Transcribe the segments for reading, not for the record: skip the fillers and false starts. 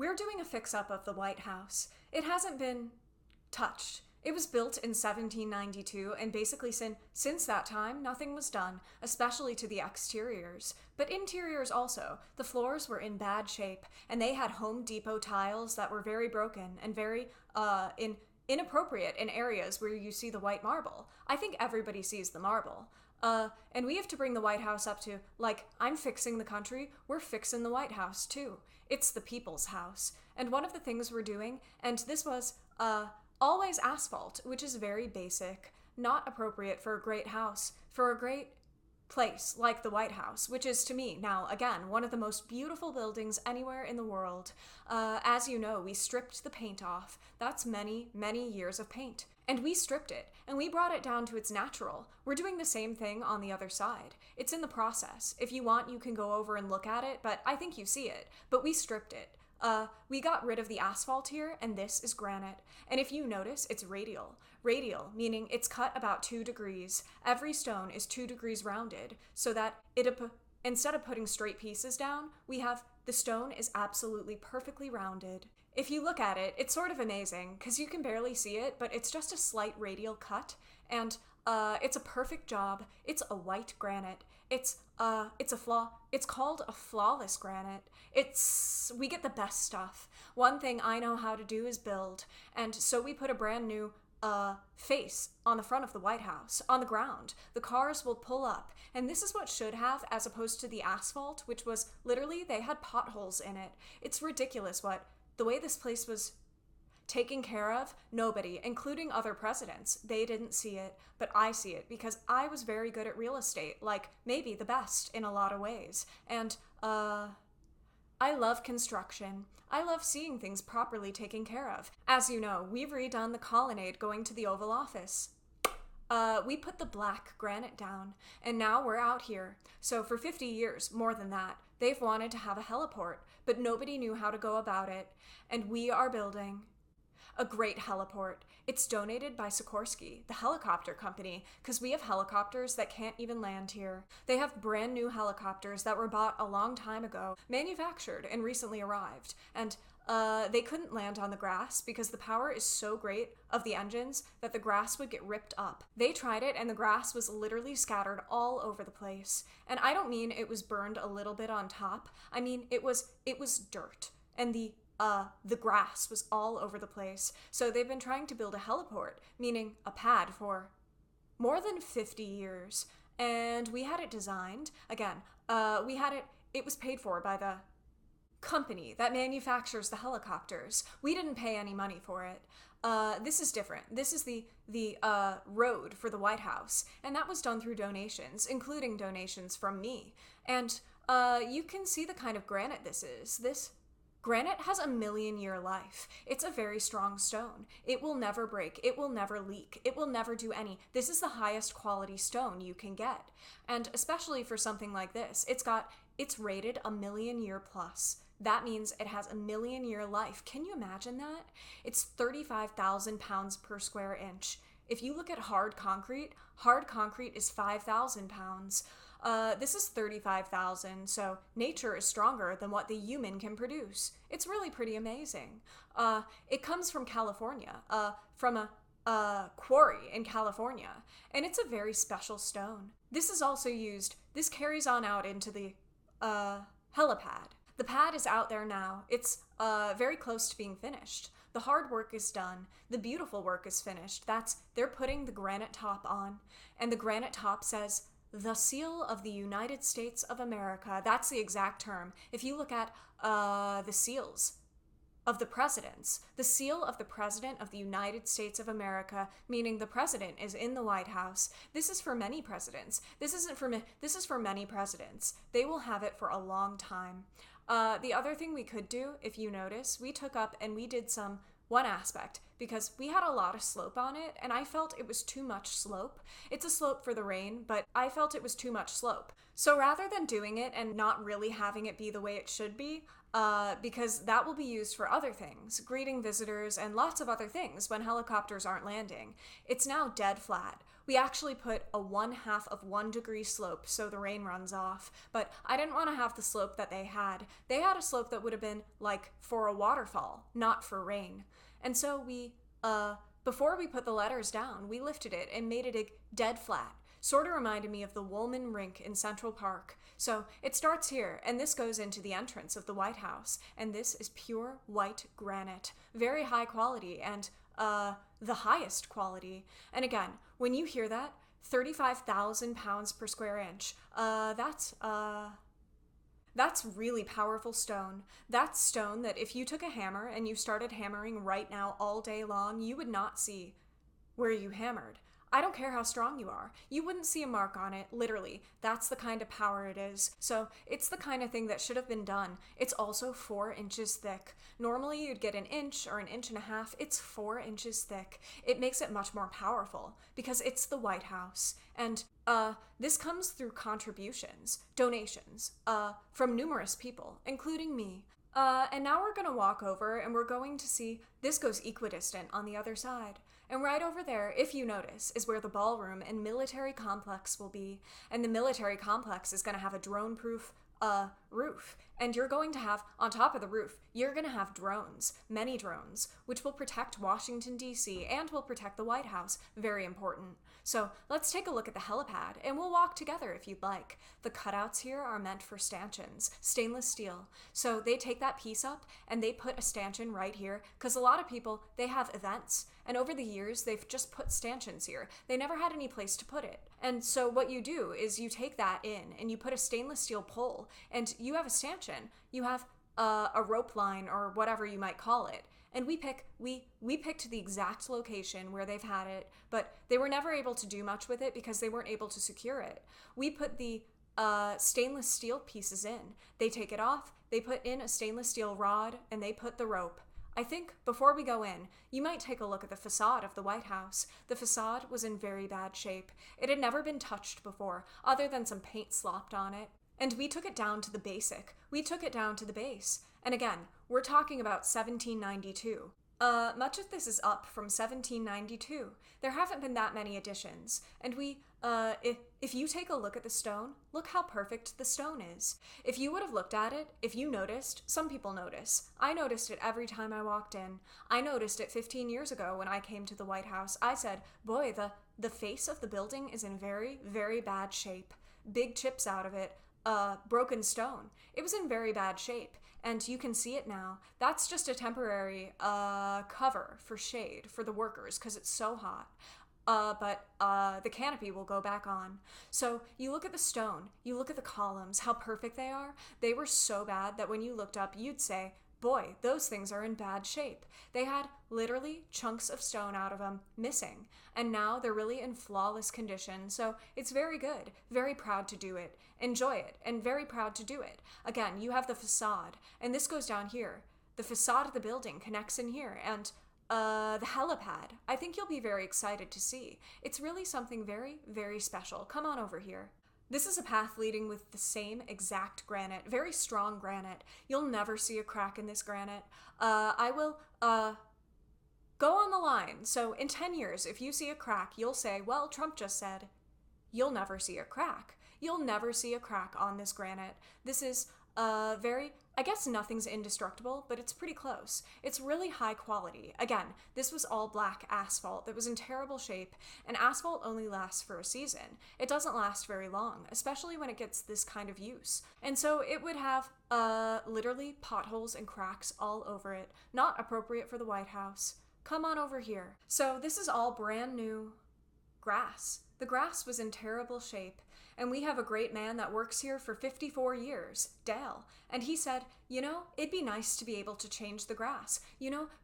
We're doing a fix-up of the White House. It hasn't been touched. It was built in 1792, and basically since that time, nothing was done, especially to the exteriors. But interiors also. The floors were in bad shape, and they had Home Depot tiles that were very broken and very inappropriate in areas where you see the white marble. I think everybody sees the marble. And we have to bring the White House up to, like, I'm fixing the country, we're fixing the White House too. It's the people's house. And one of the things we're doing, and this was, always asphalt, which is very basic, not appropriate for a great house, for a great place like the White House, which is, to me, now, again, one of the most beautiful buildings anywhere in the world. As you know, we stripped the paint off. That's many, many years of paint. And we stripped it, and we brought it down to its natural. We're doing the same thing on the other side. It's in the process. If you want, you can go over and look at it, but I think you see it. But we stripped it. We got rid of the asphalt here, and this is granite. And if you notice, it's radial. Radial, meaning it's cut about 2 degrees. Every stone is 2 degrees rounded, so that instead of putting straight pieces down, we have the stone is absolutely perfectly rounded. If you look at it, it's sort of amazing, because you can barely see it, but it's just a slight radial cut, and it's a perfect job. It's a white granite. It's called a flawless granite. We get the best stuff. One thing I know how to do is build, and so we put a brand new face on the front of the White House, on the ground. The cars will pull up, and this is what should have, as opposed to the asphalt, which was literally, they had potholes in it. It's ridiculous the way this place was taken care of. Nobody, including other presidents, they didn't see it, but I see it because I was very good at real estate, like maybe the best in a lot of ways. And I love construction. I love seeing things properly taken care of. As you know, we've redone the colonnade going to the Oval Office. We put the black granite down, and now we're out here. So for 50 years, more than that, they've wanted to have a heliport, but nobody knew how to go about it, and we are building a great heliport. It's donated by Sikorsky, the helicopter company, because we have helicopters that can't even land here. They have brand new helicopters that were bought a long time ago, manufactured and recently arrived, and they couldn't land on the grass because the power is so great of the engines that the grass would get ripped up. They tried it, and the grass was literally scattered all over the place. And I don't mean it was burned a little bit on top. I mean it was dirt, and the grass was all over the place. So they've been trying to build a heliport, meaning a pad, for more than 50 years. And we had it designed. Again, it was paid for by the company that manufactures the helicopters. We didn't pay any money for it. This is different. This is the road for the White House, and that was done through donations, including donations from me. And you can see the kind of granite this is. This granite has a 1,000,000-year life. It's a very strong stone. It will never break. It will never leak. It will never do any. This is the highest quality stone you can get. And especially for something like this, it's rated 1,000,000-year plus. That means it has a 1,000,000-year life. Can you imagine that? It's 35,000 pounds per square inch. If you look at hard concrete is 5,000 pounds. This is 35,000, so nature is stronger than what the human can produce. It's really pretty amazing. It comes from California, from a quarry in California, and it's a very special stone. This is also used, this carries on out into the helipad. The pad is out there now. It's very close to being finished. The hard work is done. The beautiful work is finished. They're putting the granite top on, and the granite top says, "The seal of the United States of America." That's the exact term. If you look at the seals of the presidents, the seal of the President of the United States of America, meaning the president is in the White House. This is for many presidents. This isn't for me. This is for many presidents. They will have it for a long time. The other thing we could do, if you notice, we took up and we did one aspect, because we had a lot of slope on it, and I felt it was too much slope. It's a slope for the rain, but I felt it was too much slope. So rather than doing it and not really having it be the way it should be, because that will be used for other things, greeting visitors and lots of other things when helicopters aren't landing, it's now dead flat. We actually put a 1/2 of 1 degree slope so the rain runs off, but I didn't want to have the slope that they had. They had a slope that would have been like for a waterfall, not for rain. And so before we put the letters down, we lifted it and made it dead flat. Sort of reminded me of the Woolman Rink in Central Park. So it starts here, and this goes into the entrance of the White House, and this is pure white granite. Very high quality, and the highest quality. And again, when you hear that, 35,000 pounds per square inch, that's really powerful stone. That's stone that if you took a hammer and you started hammering right now all day long, you would not see where you hammered. I don't care how strong you are. You wouldn't see a mark on it, literally. That's the kind of power it is. So it's the kind of thing that should have been done. It's also 4 inches thick. Normally you'd get 1 inch or 1.5 inches. It's 4 inches thick. It makes it much more powerful because it's the White House. And this comes through contributions, donations, from numerous people, including me. And now we're gonna walk over and we're going to see this goes equidistant on the other side. And right over there, if you notice, is where the ballroom and military complex will be. And the military complex is gonna have a drone-proof roof. And you're going to have, on top of the roof, you're going to have drones, many drones, which will protect Washington, D.C. and will protect the White House. Very important. So let's take a look at the helipad, and we'll walk together if you'd like. The cutouts here are meant for stanchions, stainless steel. So they take that piece up, and they put a stanchion right here, because a lot of people, they have events, and over the years, they've just put stanchions here. They never had any place to put it. And so what you do is you take that in, and you put a stainless steel pole, and you have a stanchion. You have a rope line or whatever you might call it. And we picked the exact location where they've had it, but they were never able to do much with it because they weren't able to secure it. We put the stainless steel pieces in. They take it off, they put in a stainless steel rod, and they put the rope. I think before we go in, you might take a look at the facade of the White House. The facade was in very bad shape. It had never been touched before, other than some paint slopped on it. And we took it down to the basic. We took it down to the base. And again, we're talking about 1792. Much of this is up from 1792. There haven't been that many additions. And if you take a look at the stone, look how perfect the stone is. If you would have looked at it, if you noticed, some people notice. I noticed it every time I walked in. I noticed it 15 years ago when I came to the White House. I said, boy, the face of the building is in very, very bad shape. Big chips out of it. Broken stone. It was in very bad shape, and you can see it now. That's just a temporary cover for shade for the workers because it's so hot. But the canopy will go back on. So you look at the stone, you look at the columns, how perfect they are. They were so bad that when you looked up, you'd say, boy, those things are in bad shape. They had literally chunks of stone out of them missing, and now they're really in flawless condition. So it's very good, very proud to do it, enjoy it, and very proud to do it. Again, you have the facade, and this goes down here. The facade of the building connects in here, and the helipad, I think you'll be very excited to see. It's really something very, very special. Come on over here. This is a path leading with the same exact granite, very strong granite. You'll never see a crack in this granite. I will go on the line. So in 10 years, if you see a crack, you'll say, well, Trump just said, you'll never see a crack. You'll never see a crack on this granite. This is I guess nothing's indestructible, but it's pretty close. It's really high quality. Again, this was all black asphalt that was in terrible shape, and asphalt only lasts for a season. It doesn't last very long, especially when it gets this kind of use. And so it would have literally potholes and cracks all over it. Not appropriate for the White House. Come on over here. So this is all brand new grass. The grass was in terrible shape. And we have a great man that works here for 54 years, Dale. And he said, it'd be nice to be able to change the grass.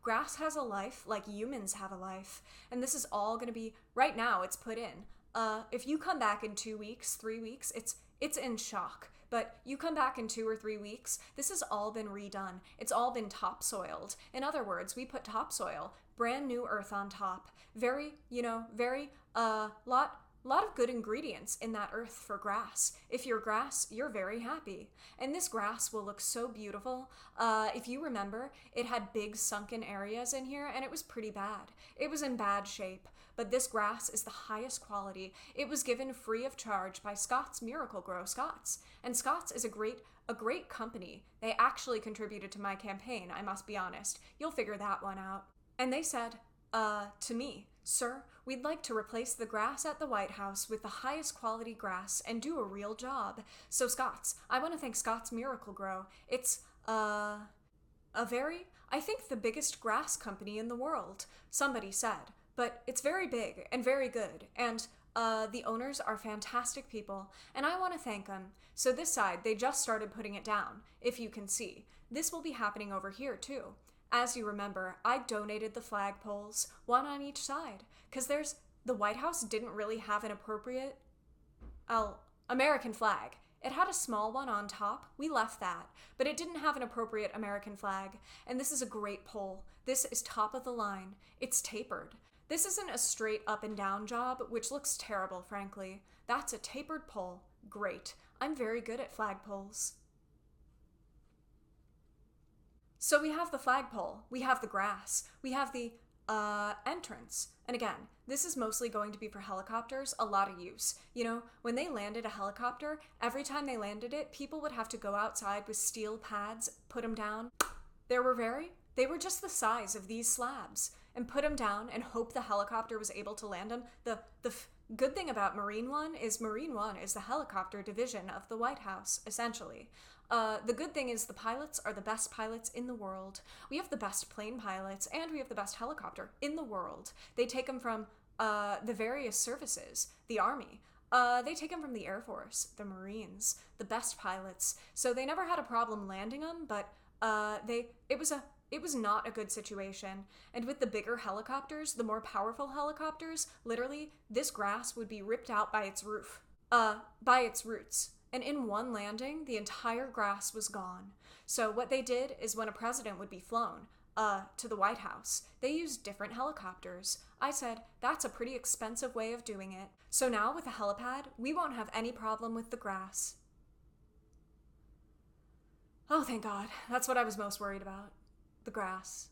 Grass has a life like humans have a life. And this is all going to be, right now it's put in. If you come back in 2 weeks, 3 weeks, it's in shock. But you come back in 2 or 3 weeks, this has all been redone. It's all been topsoiled. In other words, we put topsoil, brand new earth on top. Very, A lot of good ingredients in that earth for grass. If you're grass, you're very happy. And this grass will look so beautiful. If you remember, it had big sunken areas in here and it was pretty bad. It was in bad shape. But this grass is the highest quality. It was given free of charge by Scott's Miracle-Gro Scotts. And Scott's is a great company. They actually contributed to my campaign, I must be honest. You'll figure that one out. And they said, to me, "Sir, we'd like to replace the grass at the White House with the highest quality grass and do a real job. So Scott's, I want to thank Scott's Miracle-Gro. It's, I think the biggest grass company in the world," somebody said. But it's very big and very good, and the owners are fantastic people, and I want to thank them. So this side, they just started putting it down, if you can see. This will be happening over here, too. As you remember, I donated the flagpoles, one on each side, because the White House didn't really have an appropriate, American flag. It had a small one on top. We left that, but it didn't have an appropriate American flag, and this is a great pole. This is top of the line. It's tapered. This isn't a straight up and down job, which looks terrible, frankly. That's a tapered pole. Great. I'm very good at flagpoles. So we have the flagpole, we have the grass, we have the entrance. And again, this is mostly going to be for helicopters, a lot of use. You know, when they landed a helicopter, every time they landed it, people would have to go outside with steel pads, put them down. They were just the size of these slabs, and put them down and hope the helicopter was able to land them. The good thing about Marine One is the helicopter division of the White House, essentially. The good thing is the pilots are the best pilots in the world. We have the best plane pilots, and we have the best helicopter in the world. They take them from the various services, the Army. They take them from the Air Force, the Marines, the best pilots. So they never had a problem landing them, but it was not a good situation. And with the bigger helicopters, the more powerful helicopters, literally, this grass would be ripped out by its roots. And in one landing, the entire grass was gone. So what they did is when a president would be flown to the White House, they used different helicopters. I said, that's a pretty expensive way of doing it. So now with a helipad, we won't have any problem with the grass. Oh, thank God. That's what I was most worried about. The grass.